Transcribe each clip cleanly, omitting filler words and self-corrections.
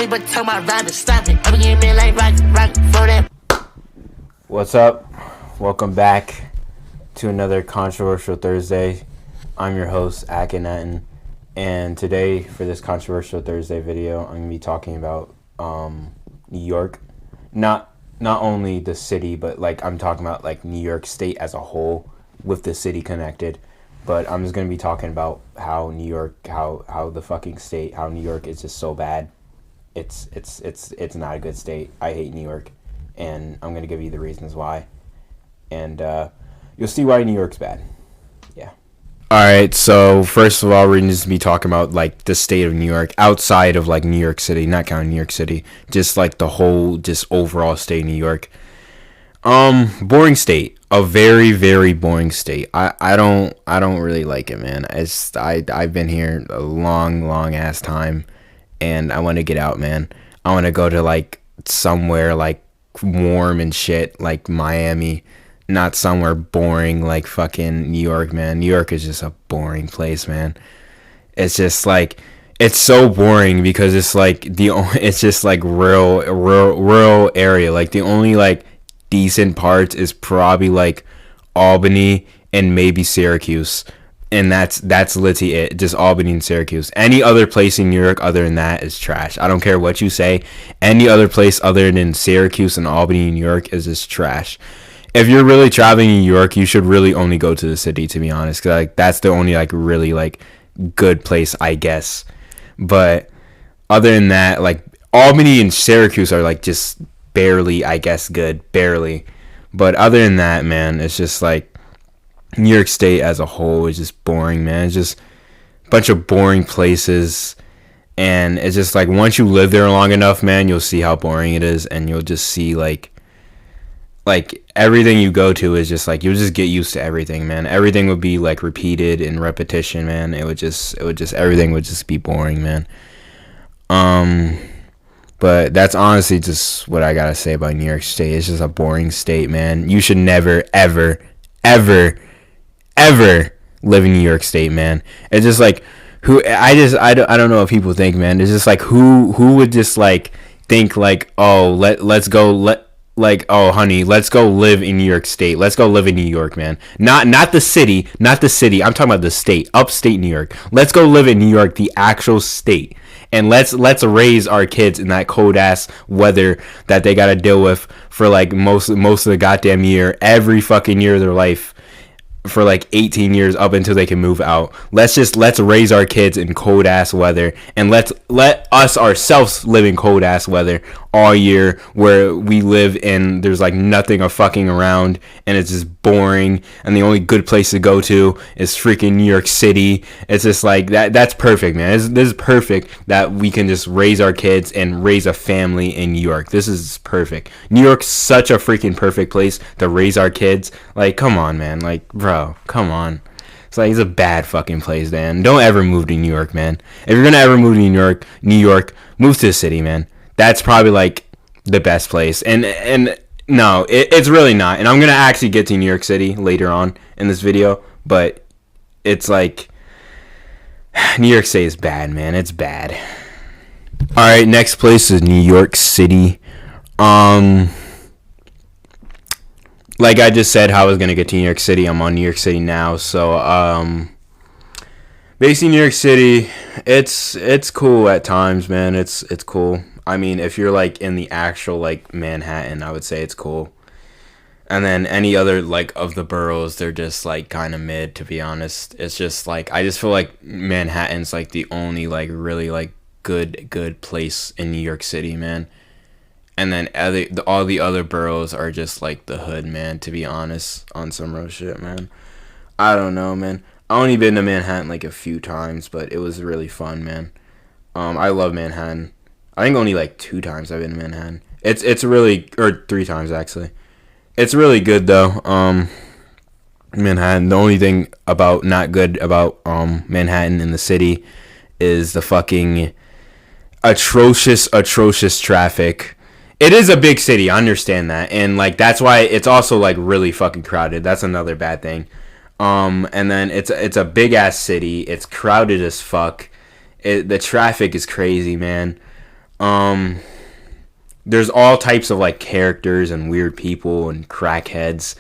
money, but tell my ride to stop it. I'm getting like rock for that. What's up? Welcome back to another Controversial Thursday. I'm your host, Akhenaten, and today for this Controversial Thursday video, I'm gonna be talking about New York. Not only the city, but like I'm talking about like New York State as a whole with the city connected. But I'm just gonna be talking about how New York, how the fucking state, how New York is just so bad. It's not a good state. I hate New York, and I'm gonna give you the reasons why, and you'll see why New York's bad. Yeah. All right. So first of all, we're going to be talking about like the state of New York outside of like New York City, not counting New York City, just like the whole, just overall state of New York. Boring state, a very, very boring state. I don't really like it, man. I've been here a long ass time, and I want to get out, man. I want to go to like somewhere like warm and shit, like Miami, not somewhere boring like fucking New York, man. New York is just a boring place, man. It's just like, it's so boring because it's like it's just like rural area. Like the only like decent parts is probably like Albany and maybe Syracuse, and that's literally it. Just Albany and Syracuse. Any other place in New York other than that is trash. I don't care what you say. Any other place other than Syracuse and Albany, New York is just trash. If you're really traveling in New York, you should really only go to the city, to be honest, because like that's the only like really like good place, I guess. But other than that, like Albany and Syracuse are like just barely, I guess, good, barely. But other than that, man, it's just like New York State as a whole is just boring, man. It's just a bunch of boring places, and it's just like once you live there long enough, man, you'll see how boring it is, and you'll just see like everything you go to is just like, you'll just get used to everything, man. Everything would be like repeated in repetition, man. It would just everything would just be boring, man. But that's honestly just what I gotta say about New York State. It's just a boring state, man. You should never, ever live in New York State, man. It's just like, I don't know what people think, man. It's just like, who would just like think like, oh, let's go, like, oh, honey, let's go live in New York State. Let's go live in New York, man. Not the city. I'm talking about the state, upstate New York. Let's go live in New York, the actual state. And let's raise our kids in that cold ass weather that they gotta deal with for like most of the goddamn year, every fucking year of their life, for like 18 years up until they can move out. Let's raise our kids in cold ass weather, and let us ourselves live in cold ass weather all year, where we live in, there's like nothing of fucking around, and it's just boring, and the only good place to go to is freaking New York City. It's just like that's perfect, man. This is perfect that we can just raise our kids and raise a family in New York. This is perfect. New York's such a freaking perfect place to raise our kids. Like, come on, man. Like, bro, come on. It's like, it's a bad fucking place, man. Don't ever move to New York, man. If you're gonna ever move to New York, move to the city, man. That's probably like the best place. And no, it's really not. And I'm gonna actually get to New York City later on in this video, but it's like, New York City is bad, man. It's bad. All right, next place is New York City. Like I just said, how I was gonna get to New York City. I'm on New York City now. So basically New York City, it's cool at times, man. It's cool. I mean, if you're like in the actual like Manhattan, I would say it's cool. And then any other like of the boroughs, they're just like kind of mid, to be honest. It's just like, I just feel like Manhattan's like the only like really like good place in New York City, man. And then all the other boroughs are just like the hood, man, to be honest, on some real shit, man. I don't know, man. I only been to Manhattan like a few times, but it was really fun, man. I love Manhattan. I think only like 2 times I've been to Manhattan. It's really, or 3 times actually. It's really good though. Manhattan. The only thing not good about Manhattan in the city is the fucking atrocious traffic. It is a big city, I understand that, and like that's why it's also like really fucking crowded. That's another bad thing. And then it's a big ass city. It's crowded as fuck. The traffic is crazy, man. There's all types of like characters and weird people and crackheads,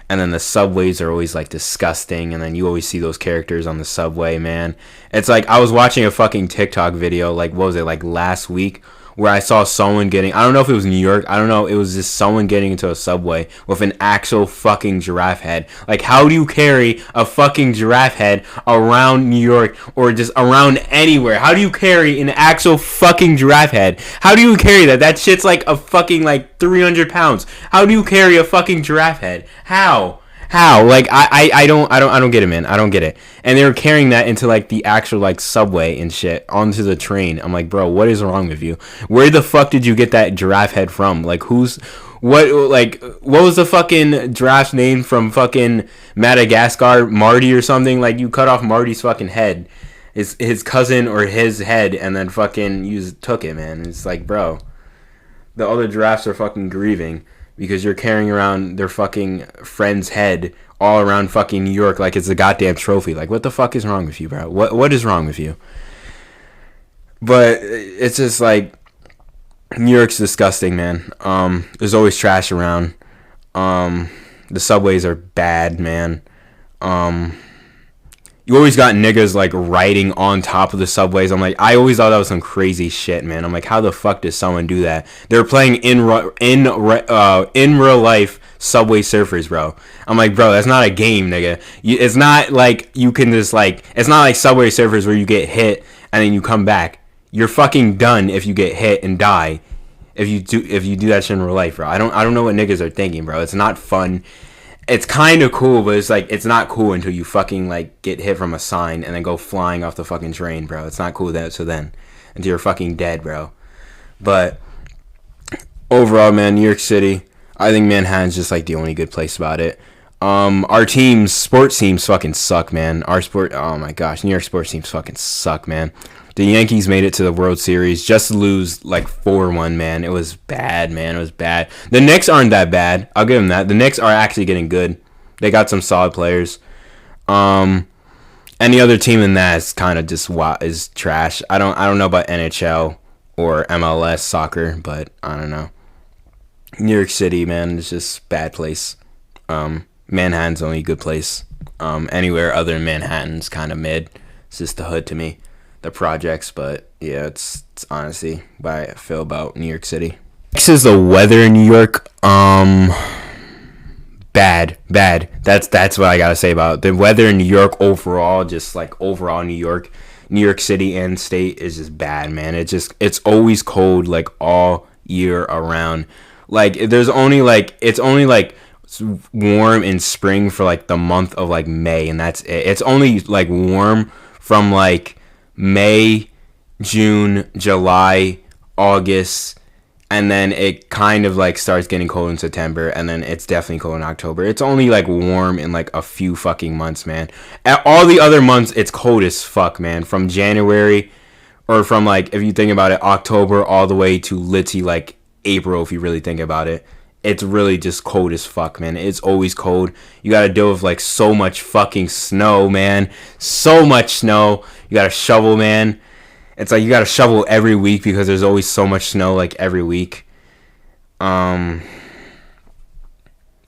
and then the subways are always like disgusting, and then you always see those characters on the subway, man. It's like I was watching a fucking TikTok video, like what was it, like last week, where I saw someone getting, I don't know if it was New York, I don't know, it was just someone getting into a subway with an actual fucking giraffe head. Like, how do you carry a fucking giraffe head around New York or just around anywhere? How do you carry an actual fucking giraffe head? How do you carry that? That shit's like a fucking like 300 pounds. How do you carry a fucking giraffe head? How? Like I don't get it, man. I don't get it. And they were carrying that into like the actual like subway and shit onto the train. I'm like, bro, what is wrong with you? Where the fuck did you get that giraffe head from? Like what was the fucking giraffe's name from fucking Madagascar? Marty or something? Like you cut off Marty's fucking head, his cousin or his head, and then fucking you took it, man. It's like, bro, the other giraffes are fucking grieving because you're carrying around their fucking friend's head all around fucking New York like it's a goddamn trophy. Like, what the fuck is wrong with you, bro? What is wrong with you? But it's just like New York's disgusting, man. There's always trash around. The subways are bad, man. You always got niggas like riding on top of the subways. I'm like, I always thought that was some crazy shit, man. I'm like, how the fuck does someone do that? They're playing in real life Subway Surfers, bro. I'm like, bro, that's not a game, nigga. It's not like you can just like, it's not like Subway Surfers where you get hit and then you come back. You're fucking done if you get hit and die. If you do that shit in real life, bro. I don't know what niggas are thinking, bro. It's not fun. It's kind of cool, but it's like, it's not cool until you fucking like get hit from a sign and then go flying off the fucking train, bro. It's not cool until you're fucking dead, bro. But overall, man, New York City, I think Manhattan's just like the only good place about it. Our sports teams fucking suck, man. Oh my gosh, New York sports teams fucking suck, man. The Yankees made it to the World Series just to lose like 4-1, man. It was bad, man. It was bad. The Knicks aren't that bad. I'll give them that. The Knicks are actually getting good. They got some solid players. Any other team than that is kind of just is trash. I don't know about NHL or MLS soccer, but I don't know. New York City, man, is just bad place. Manhattan's the only good place. Anywhere other than Manhattan's kind of mid. It's just the hood to me. The projects, but yeah, it's honestly what I feel about New York City. Next is the weather in New York. Bad. That's what I gotta say about it. The weather in New York overall. Just like overall New York City and state is just bad, man. It's always cold like all year around. Like it's only like warm in spring for like the month of like May, and that's it. It's only like warm from like May, June, July, August, and then it kind of like starts getting cold in September, and then it's definitely cold in October. It's only like warm in like a few fucking months, man. At all the other months, it's cold as fuck, man. From January, or from like, if you think about it, October all the way to literally like April, if you really think about it. It's really just cold as fuck, man. It's always cold. You gotta deal with like so much fucking snow, man. So much snow. You gotta shovel, man. It's like you gotta shovel every week because there's always so much snow like every week.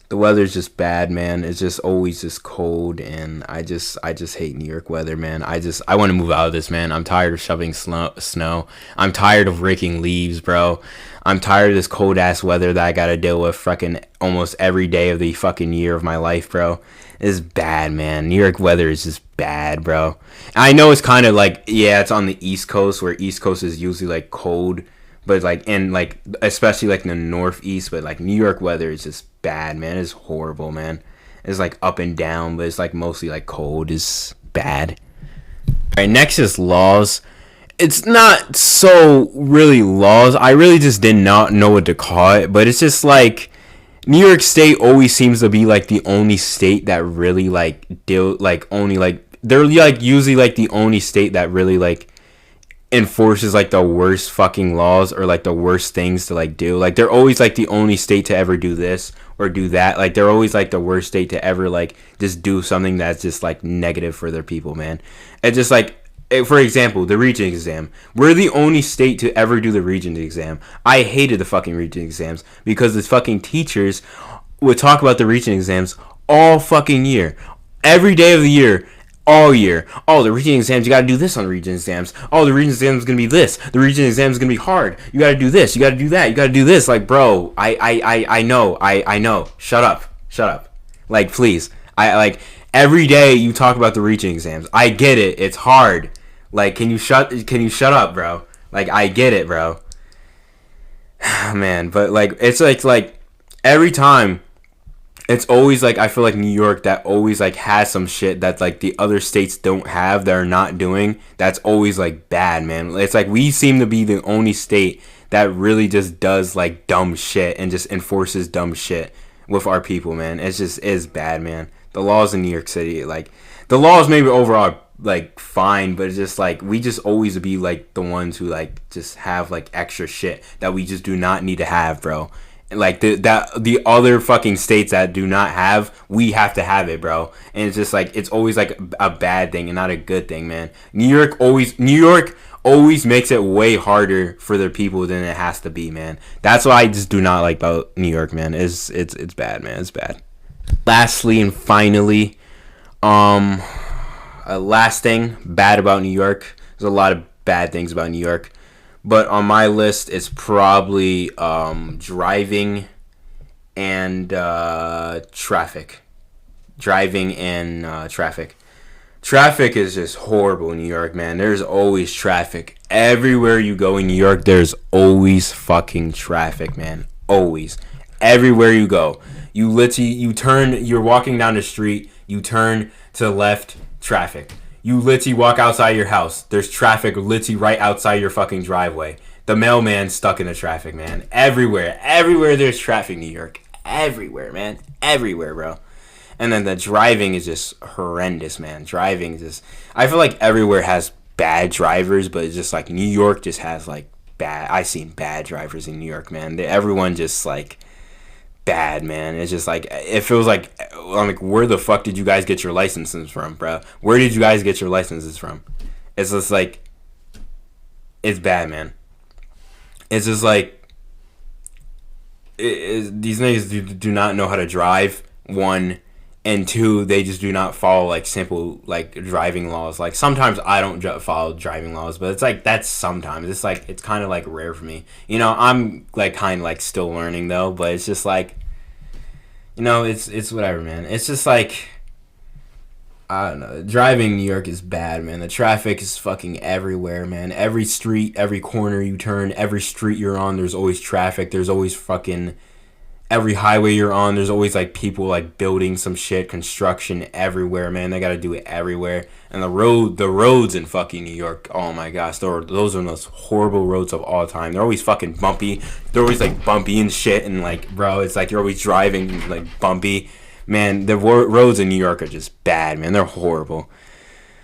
The weather's just bad, man. It's just always just cold, and I just hate New York weather, man. I want to move out of this, man. I'm tired of shoveling snow. I'm tired of raking leaves, bro. I'm tired of this cold ass weather that I gotta deal with fucking almost every day of the fucking year of my life, bro. It's bad, man. New York weather is just bad, bro. I know it's kind of like, yeah, it's on the East Coast, where East Coast is usually like cold, but like, and like especially like in the Northeast, but like New York weather is just bad, man. It's horrible, man. It's like up and down, but it's like mostly like cold is bad. All right, next is laws. It's not so really laws. I really just did not know what to call it, but it's just like New York State always seems to be like the only state that really like they're like usually like the only state that really like enforces like the worst fucking laws or like the worst things to like do. Like they're always like the only state to ever do this or do that. Like they're always like the worst state to ever like just do something that's just like negative for their people, man. It's just like For example, the Regents exam. We're the only state to ever do the Regents exam. I hated the fucking Regents exams because the fucking teachers would talk about the Regents exams all fucking year. Every day of the year. All year. Oh, the Regents exams, you gotta do this on the Regents exams. Oh, the Regents exam is gonna be this. The Regents exam is gonna be hard. You gotta do this. You gotta do that. You gotta do this. Like, bro, I know. Shut up. Like, please. Every day you talk about the Regents exams. I get it. It's hard. Like, can you shut up, bro? Like, I get it, bro. Man, but like it's like every time it's always like I feel like New York that always like has some shit that like the other states don't have, they're not doing. That's always like bad, man. It's like we seem to be the only state that really just does like dumb shit and just enforces dumb shit with our people, man. It's just is bad, man. The laws in New York City, like the laws maybe overall like fine, but it's just like we just always be like the ones who like just have like extra shit that we just do not need to have, bro. Like the other fucking states that do not have, we have to have it, bro. And it's just like it's always like a bad thing and not a good thing, man. New York always makes it way harder for their people than it has to be, man. That's what I just do not like about New York, man. It's bad, man. It's bad. Lastly and finally, last thing bad about New York. There's a lot of bad things about New York, but on my list it's probably driving and traffic. Traffic is just horrible in New York, man. There's always traffic. Everywhere you go in New York, there's always fucking traffic, man. Always. Everywhere you go. You're walking down the street, you turn to the left, traffic. You literally walk outside your house, there's traffic literally right outside your fucking driveway. The mailman's stuck in the traffic, man. Everywhere there's traffic in New York. Everywhere, man. Everywhere, bro. And then the driving is just horrendous, man. I feel like everywhere has bad drivers, but it's just like New York just has like I've seen bad drivers in New York, man. Everyone just like bad, man. It's just like it feels like I'm like, where the fuck did you guys get your licenses from, bro? Where did you guys get your licenses from? It's just like it's bad, man. It's just like these niggas do not know how to drive, one, and two, they just do not follow like simple like driving laws. Like sometimes I don't follow driving laws, but it's like that's sometimes. It's like it's kind of like rare for me. You know, I'm like kind of like still learning though, but it's just like, you know, it's whatever, man. It's just like I don't know. Driving in New York is bad, man. The traffic is fucking everywhere, man. Every street, every corner you turn, every street you're on, there's always traffic. There's always fucking every highway you're on, there's always like people like building some shit, construction everywhere, man. They gotta do it everywhere. And the roads in fucking New York, oh my gosh, those are the most horrible roads of all time. They're always fucking bumpy. They're always like bumpy and shit, and like, bro, it's like you're always driving like bumpy. Man, the roads in New York are just bad, man. They're horrible.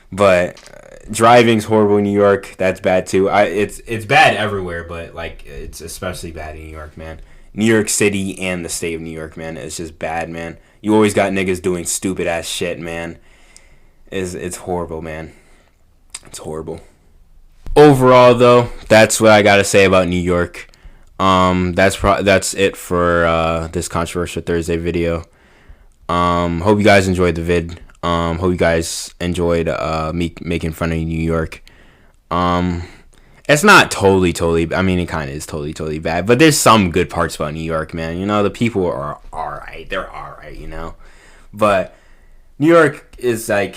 But driving's horrible in New York. That's bad too. It's bad everywhere, but like it's especially bad in New York, man. New York City and the state of New York, man, it's just bad, man. You always got niggas doing stupid ass shit, man. It's horrible, man. It's horrible. Overall, though, that's what I gotta say about New York. That's it for this Controversial Thursday video. Hope you guys enjoyed the vid. Hope you guys enjoyed me making fun of New York. It's not totally, I mean, it kind of is totally bad, but there's some good parts about New York, man. You know, the people are alright. They're alright, you know. But New York is like,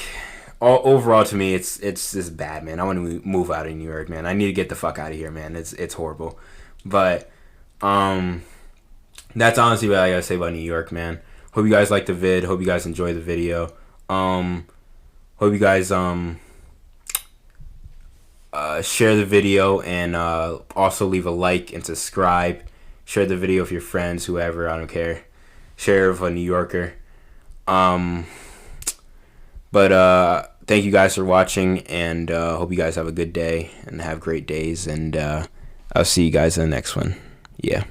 overall to me, it's just bad, man. I want to move out of New York, man. I need to get the fuck out of here, man. It's horrible. But that's honestly what I gotta say about New York, man. Hope you guys liked the vid. Hope you guys enjoyed the video. Hope you guys share the video and also leave a like and subscribe. Share the video with your friends, whoever, I don't care. Share with a New Yorker. But thank you guys for watching, and hope you guys have a good day and have great days, and I'll see you guys in the next one. Yeah.